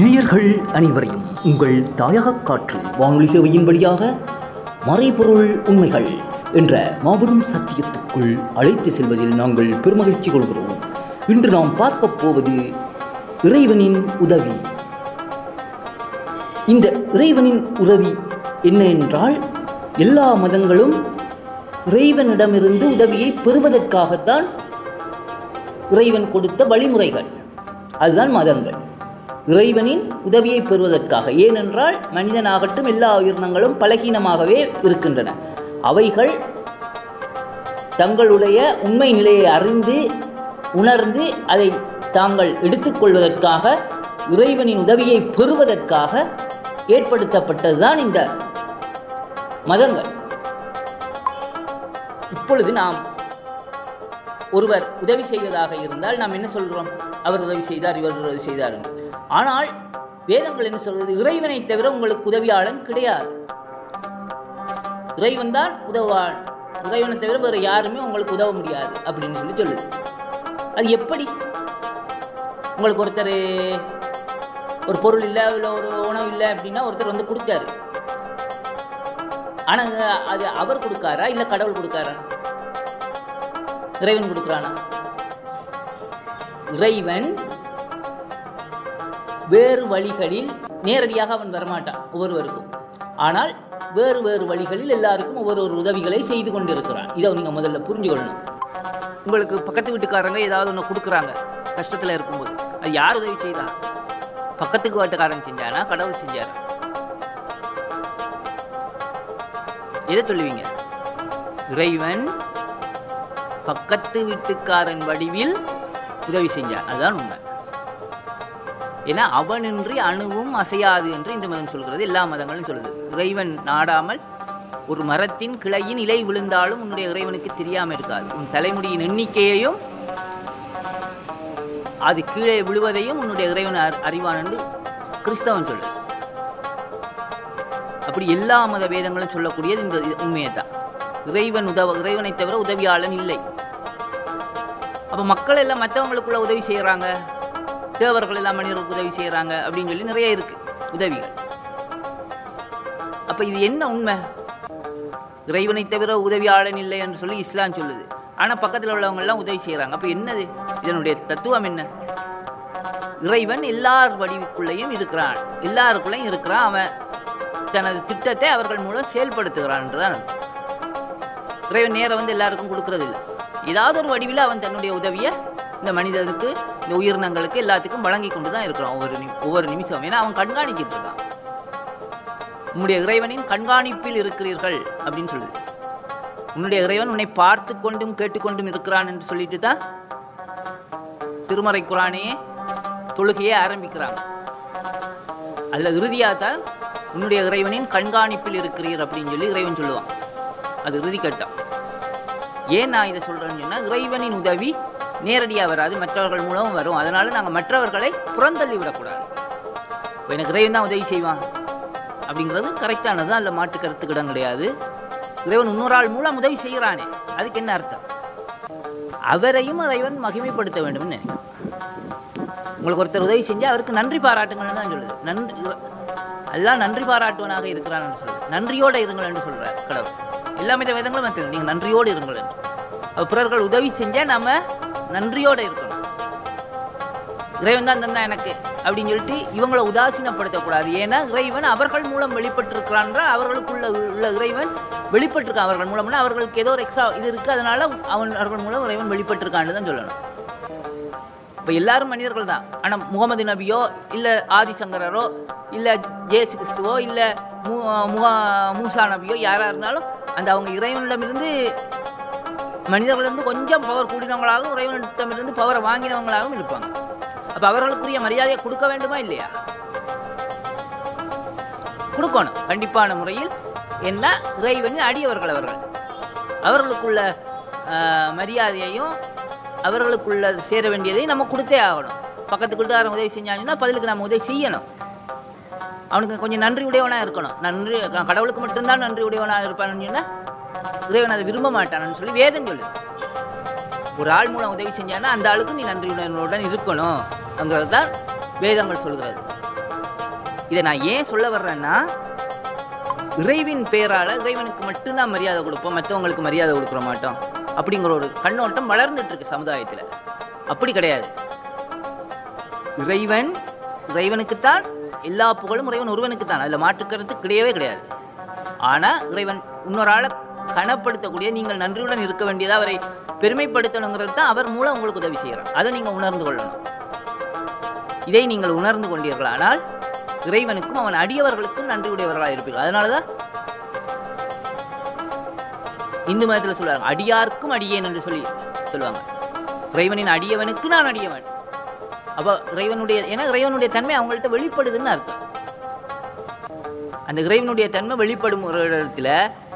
நேயர்கள் அனைவரையும் உங்கள் தாயக காற்று வானொலி சேவையின் வழியாக மறைபொருள் உண்மைகள் என்ற மாபெரும் சத்தியத்துக்குள் அழைத்து செல்வதில் நாங்கள் பெருமகிழ்ச்சி கொள்கிறோம். இன்று நாம் பார்க்க போவது இறைவனின் உதவி. இந்த இறைவனின் உதவி என்ன என்றால், எல்லா மதங்களும் இறைவனிடமிருந்து உதவியை பெறுவதற்காகத்தான் இறைவன் கொடுத்த வழிமுறைகள். அதுதான் மதங்கள், இறைவனின் உதவியை பெறுவதற்காக. ஏனென்றால் மனிதனாகட்டும் எல்லா உயிரினங்களும் பலகீனமாகவே இருக்கின்றன. அவைகள் தங்களுடைய உண்மை நிலையை அறிந்து உணர்ந்து அதை தாங்கள் எடுத்துக்கொள்வதற்காக, இறைவனின் உதவியை பெறுவதற்காக ஏற்படுத்தப்பட்டதுதான் இந்த மதங்கள். இப்பொழுது நாம் ஒருவர் உதவி செய்வதாக இருந்தால் நாம் என்ன சொல்கிறோம்? அவர் உதவி செய்தார், இவர் உதவி செய்தார் என்று. ஆனால் வேதங்கள் என்ன சொல்வது? இறைவனை தவிர உங்களுக்கு உதவியாளன் கிடையாது. இறைவன் தான் உதவுவான், இறைவனை தவிர வேறு யாருமே உங்களுக்கு உதவ முடியாது அப்படின்னு சொல்லி சொல்லுது. அது எப்படி? உங்களுக்கு ஒருத்தர் ஒரு பொருள் இல்லை, இல்லை ஒரு உணவு இல்லை அப்படின்னா ஒருத்தர் வந்து கொடுக்காரு. ஆனால் அது அவர் கொடுக்காரா இல்லை கடவுள் கொடுக்காரா? இறைவன் கொடுக்குறானா? இறைவன் வேறு வழிகளில் நேரடியாக அவன் வரமாட்டான் ஒவ்வொருவருக்கும். ஆனால் வேறு வேறு வழிகளில் எல்லாருக்கும் ஒவ்வொரு உதவிகளை செய்து கொண்டிருக்கிறான். இதை நீங்கள் முதல்ல புரிஞ்சுக்கொள்ளணும். உங்களுக்கு பக்கத்து வீட்டுக்காரங்க ஏதாவது ஒன்று கொடுக்குறாங்க கஷ்டத்தில் இருக்கும்போது, அது யார் உதவி செய்தா? பக்கத்துக்கு வீட்டுக்காரன் செஞ்சானா கடவுள் செஞ்சாரா? எதை சொல்லுவீங்க? இறைவன் பக்கத்து வீட்டுக்காரன் வடிவில் உதவி செஞ்சான், அதுதான் உண்மை. ஏன்னா அவனின்றி அணுவும் அசையாது என்று இந்த மதம் சொல்கிறது, எல்லா மதங்களும் சொல்லுது. இறைவன் நாடாமல் ஒரு மரத்தின் கிளையின் இலை விழுந்தாலும் உன்னுடைய இறைவனுக்கு தெரியாமல் இருக்காது. உன் தலைமுடியின் எண்ணிக்கையையும் அது கீழே விழுவதையும் உன்னுடைய இறைவன் அறிவான் என்று கிறிஸ்தவன் சொல்லுது. அப்படி எல்லா மத வேதங்களும் சொல்லக்கூடியது இந்த உண்மையை தான். இறைவனை தவிர உதவியாளன் இல்லை. அப்போ மக்கள் எல்லாம் மற்றவங்களுக்குள்ள உதவி செய்கிறாங்க, தேவர்கள் எல்லாம் மனிதர்களுக்கு உதவி செய்கிறாங்க அப்படின்னு சொல்லி நிறைய இருக்கு உதவிகள். அப்போ இது என்ன உண்மை? இறைவனை தவிர உதவியாளன் இல்லை என்று சொல்லி இஸ்லாம் சொல்லுது. ஆனால் பக்கத்தில் உள்ளவங்க எல்லாம் உதவி செய்கிறாங்க. அப்போ என்னது இதனுடைய தத்துவம்? என்ன? இறைவன் எல்லார் வடிவுக்குள்ளேயும் இருக்கிறான், எல்லாருக்குள்ளேயும் இருக்கிறான். அவன் தனது திட்டத்தை அவர்கள் மூலம் செயல்படுத்துகிறான் என்றுதான். இறைவன் நேரம் வந்து எல்லாருக்கும் கொடுக்கறது இல்லை. ஏதாவது ஒரு வடிவில் அவன் தன்னுடைய உதவியை இந்த மனிதனுக்கு, இந்த உயிரினங்களுக்கு, எல்லாத்துக்கும் வழங்கி கொண்டு தான் இருக்கிறான் ஒவ்வொரு நிமிஷம். ஏன்னா அவன் கண்காணிக்கிட்டு இருக்கான். உன்னுடைய இறைவனின் கண்காணிப்பில் இருக்கிறீர்கள் அப்படின்னு சொல்லுது. உன்னுடைய இறைவன் உன்னை பார்த்து கொண்டும் கேட்டுக்கொண்டும் இருக்கிறான் என்று சொல்லிட்டு தான் திருமறை குரானையே தொழுகையே ஆரம்பிக்கிறாங்க. அதில் இறுதியாக தான் உன்னுடைய இறைவனின் கண்காணிப்பில் இருக்கிறீர் அப்படின்னு சொல்லி இறைவன் சொல்லுவான். அது இறுதி கட்டம். ஏன் நான் இதை சொல்கிறேன்னு சொன்னால், இறைவனின் உதவி நேரடியாக வராது, மற்றவர்கள் மூலமும் வரும். அதனால நாங்கள் மற்றவர்களை புறந்தள்ளி விடக்கூடாது. இப்போ எனக்கு இறைவன் தான் உதவி செய்வான் அப்படிங்கிறது கரெக்டானது, அதில் மாற்று கருத்துக்கு இடம் கிடையாது. இறைவன் இன்னொரு ஆள் மூலம் உதவி செய்கிறானே, அதுக்கு என்ன அர்த்தம்? அவரையும் இறைவன் மகிமைப்படுத்த வேண்டும்னு நினைக்கிறேன். உங்களுக்கு ஒருத்தர் உதவி செஞ்சால் அவருக்கு நன்றி பாராட்டுங்கள்னு தான் சொல்லுது. எல்லாம் நன்றி பாராட்டுவனாக இருக்கிறான்னு சொல்லுது. நன்றியோடு இருங்கள் என்று சொல்கிறார் கடவுள். எல்லாமே வேதங்களும் மற்ற நீங்கள் நன்றியோடு இருங்கள் என்று. பிறர்கள் உதவி செஞ்சால் நம்ம நன்றியோடு இருக்கணும். இறைவன் தான் தந்தா எனக்கு அப்படின்னு சொல்லிட்டு இவங்களை உதாசீனப்படுத்தக்கூடாது. ஏன்னா இறைவன் அவர்கள் மூலம் வெளிப்பட்டிருக்கிறான். அவர்களுக்குள்ள உள்ள இறைவன் வெளிப்பட்டிருக்கான் அவர்கள் மூலம்னா, அவர்களுக்கு ஏதோ ஒரு எக்ஸ்ட்ரா இது இருக்குது, அதனால அவர்கள் மூலம் இறைவன் வெளிப்பட்டிருக்கான்னு தான் சொல்லணும். இப்போ எல்லாரும் மனிதர்கள் தான். ஆனால் முகமது நபியோ இல்லை ஆதிசங்கரோ இல்லை ஜேசு கிறிஸ்துவோ இல்லை மூசா நபியோ யாராக இருந்தாலும் அந்த அவங்க இறைவனிடமிருந்து மனிதர்களிருந்து கொஞ்சம் பவர் கூடினவங்களாகவும் இறைவனிடமிருந்து பவரை வாங்கினவங்களாகவும் இருப்பாங்க. அப்போ அவர்களுக்குரிய மரியாதையை கொடுக்க வேண்டுமா இல்லையா? கொடுக்கணும் கண்டிப்பான முறையில். என்ன, இறைவனின் அடியவர்கள் அவர்களுக்குள்ள மரியாதையையும் அவர்களுக்குள்ள சேர வேண்டியதையும் நம்ம கொடுத்தே ஆகணும். பக்கத்துக்குள்ளார உதவி செஞ்சாங்கன்னா பதிலுக்கு நம்ம உதவி செய்யணும். அவனுக்கு கொஞ்சம் நன்றி உடையவனாக இருக்கணும். நன்றி கடவுளுக்கு மட்டும்தான் நன்றி உடையவனாக இருப்பான்னு சொன்னால் இறைவன் அதை விரும்ப மாட்டான்னு சொல்லி வேதம் சொல்லுது. ஒரு ஆள் மூலம் உதவி செஞ்சானா அந்த ஆளுக்கு நீ நன்றியுடன் இருக்கணும் அங்கிறது தான் வேதங்கள் சொல்கிறது. இதை நான் ஏன் சொல்ல வர்றேன்னா, இறைவின் பெயரால் இறைவனுக்கு மட்டும்தான் மரியாதை கொடுப்போம், மற்றவங்களுக்கு மரியாதை கொடுக்குற மாட்டோம் அப்படிங்கிற ஒரு கண்ணோட்டம் வளர்ந்துட்டு இருக்கு சமுதாயத்தில். அப்படி கிடையாது. இறைவனுக்குத்தான் எல்லா புகழும், இறைவன் ஒருவனுக்குத்தான், அதில் மாற்றுக்கிறது கிடையவே கிடையாது. ஆனால் இறைவன் இன்னொரு ஆளை கனப்படுத்தக்கூடிய, நீங்கள் நன்றியுடன் இருக்க வேண்டியதை அவரை பெருமைப்படுத்தணுங்கிறது தான் அவர் மூலம் உங்களுக்கு உதவி செய்கிறார். அதை நீங்கள் உணர்ந்து கொள்ளணும். இதை நீங்கள் உணர்ந்து கொண்டீர்களானால் இறைவனுக்கும் அவன் அடியவர்களுக்கும் நன்றியுடையவர்களாக இருப்பீர்கள். அதனால தான் இந்து மதத்தில் சொல்லுவாங்க, அடியார்க்கும் அடியேன் என்று சொல்லுவாங்க. இறைவனின் அடியவனுக்கு நான் அடியவன். அப்போ இறைவனுடைய தன்மை அவங்கள்ட்ட வெளிப்படுதுன்னு அர்த்தம். அந்த இறைவனுடைய தன்மை வெளிப்படும் ஒரு இடத்துல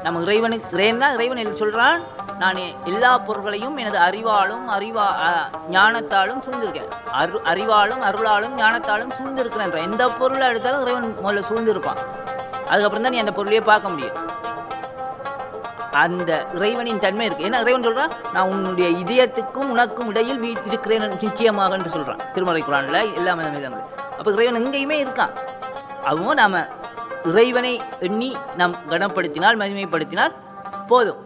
நம்ம இறைவன் சொல்றான், நான் எல்லா பொருள்களையும் எனது அறிவாலும் ஞானத்தாலும் சூழ்ந்திருக்கேன். அறிவாலும் அருளாலும் ஞானத்தாலும் சூழ்ந்திருக்கிறேன். எந்த பொருளை எடுத்தாலும் இறைவன் முதல்ல சூழ்ந்திருப்பான். அதுக்கப்புறம் தான் நீ அந்த பொருளையே பார்க்க முடியும். அந்த இறைவனின் தன்மை இருக்கு. ஏன்னா இறைவன் சொல்றான், நான் உன்னுடைய இதயத்துக்கும் உனக்கும் இடையில் இருக்கிறேன் நிச்சயமாக என்று சொல்றான் திருமறை குர்ஆன்ல எல்லா மதங்களும். அப்ப இறைவன் எங்கேயுமே இருக்கான். அதுவும் நாம இறைவனை எண்ணி நாம் கனப்படுத்தினால், மகிமைப்படுத்தினால் போதும்.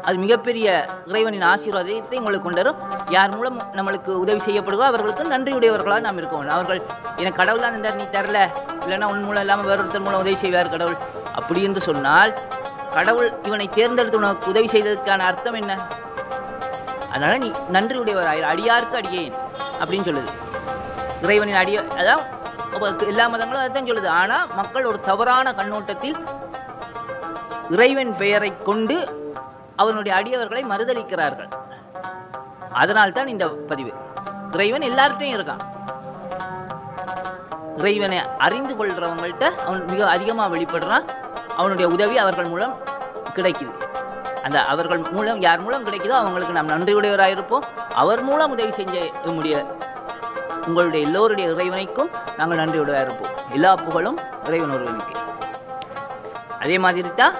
அது மிகப்பெரிய இறைவனின் ஆசீர்வாதத்தை உங்களுக்கு கொண்டு வரும். யார் மூலம் நம்மளுக்கு உதவி செய்யப்படுவோ அவர்களுக்கு நன்றியுடையவர்களாக நாம் இருக்க வேண்டும். அவர்கள் எனக்கு கடவுள் தான் தந்தார், நீ தரல, இல்லைன்னா உன் மூலம் இல்லாமல் வேறொருத்தர் மூலம் உதவி செய்வார் கடவுள் அப்படி என்று சொன்னால், கடவுள் இவனை தேர்ந்தெடுத்து உனக்கு உதவி செய்ததற்கான அர்த்தம் என்ன? அதனால நீ நன்றியுடையவராய், அடியாருக்கு அடியேன் அப்படின்னு சொல்லுது இறைவனின் அடிய. அதான் எல்லா மதங்களும் அதைத்தான் சொல்லுது. ஆனால் மக்கள் ஒரு தவறான கண்ணோட்டத்தில் இறைவன் பெயரை கொண்டு அவனுடைய அடியவர்களை மறுதளிக்கிறார்கள். அதனால்தான் இந்த பதிவு. இறைவன் எல்லார்ட்டையும் இருக்கான். இறைவனை அறிந்து கொள்றவங்கள்ட்ட அவன் மிக அதிகமாக வெளிப்படுறான். அவனுடைய உதவி அவர்கள் மூலம் கிடைக்குது. அந்த அவர்கள் மூலம் யார் மூலம் கிடைக்குதோ அவங்களுக்கு நாம் நன்றியுடையவராக இருப்போம். அவர் மூலம் உதவி செஞ்ச உங்களுடைய எல்லோருடைய இறைவனைக்கும் நாங்கள் நன்றியுடையவராக இருப்போம். எல்லா புகழும் இறைவன் ஒருவனுக்கு. அதே மாதிரி தான்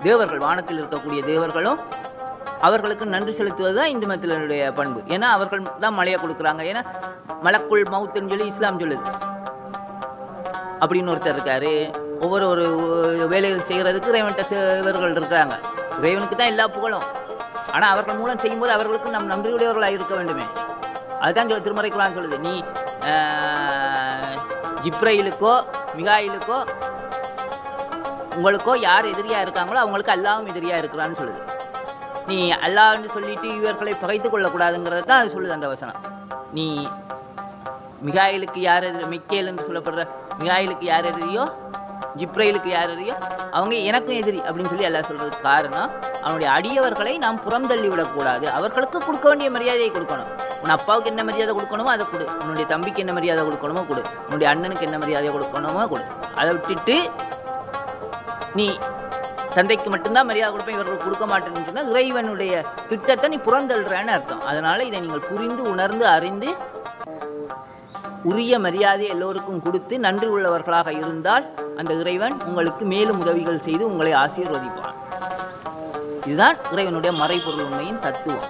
தேவர்கள், வானத்தில் இருக்கக்கூடிய தேவர்களும் அவர்களுக்கு நன்றி செலுத்துவது தான் இந்து மதத்தினுடைய பண்பு. ஏன்னா அவர்கள் தான் மழையை கொடுக்குறாங்க. ஏன்னா மலக்குள் மவுத்துன்னு சொல்லி இஸ்லாம் சொல்லுது. அப்படின்னு ஒருத்தர் இருக்காரு. ஒவ்வொரு வேலைகள் செய்கிறதுக்கு இறைவன்கிட்ட இருக்காங்க. இறைவனுக்கு தான் எல்லா புகழும். ஆனால் அவர்கள் மூலம் செய்யும்போது அவர்களுக்கு நம் நன்றியுடையவர்களாக இருக்க வேண்டுமே. அதுதான் திருமறை குர்ஆன் சொல்லுது, நீ ஜிப்ரையிலுக்கோ மிகாயிலுக்கோ உங்களுக்கோ யார் எதிரியா இருக்காங்களோ அவங்களுக்கு அல்லாவும் எதிரியா இருக்கிறான்னு சொல்லுது. நீ அல்லாஹ்னு சொல்லிட்டு இவர்களை பகைத்து கொள்ளக்கூடாதுங்கிறது தான் அது சொல்லுது அந்த வசனம். நீ மிகாயிலுக்கு யார் எதிரி, மிக்கேல் என்று சொல்லப்படுற மிகாயிலுக்கு யார் எதிரியோ ஜிப்ரைலுக்கு யார் எதிரியோ அவங்க எனக்கும் எதிரி அப்படின்னு சொல்லி அல்லாஹ் சொல்றதுக்கு காரணம், அவனுடைய அடியவர்களை நாம் புறம் தள்ளி விடக்கூடாது. அவர்களுக்கு கொடுக்க வேண்டிய மரியாதையை கொடுக்கணும். உன் அப்பாவுக்கு என்ன மரியாதை கொடுக்கணுமோ அதை கொடு. உன்னுடைய தம்பிக்கு என்ன மரியாதை கொடுக்கணுமோ கொடு. உன்னுடைய அண்ணனுக்கு என்ன மரியாதை கொடுக்கணுமோ கொடு. அதை விட்டுட்டு நீ தந்தைக்கு மட்டும்தான் மரியாதை கொடுப்பேன், இவர்கள் கொடுக்க மாட்டேன்னு சொன்னால் இறைவனுடைய திட்டத்தை நீ புறந்தள்ளுறன்னு அர்த்தம். அதனால இதை நீங்கள் புரிந்து உணர்ந்து அறிந்து உரிய மரியாதை எல்லோருக்கும் கொடுத்து நன்றி உள்ளவர்களாக இருந்தால் அந்த இறைவன் உங்களுக்கு மேலும் உதவிகள் செய்து உங்களை ஆசீர்வதிப்பான். இதுதான் இறைவனுடைய மறைபொருள் உண்மையின் தத்துவம்.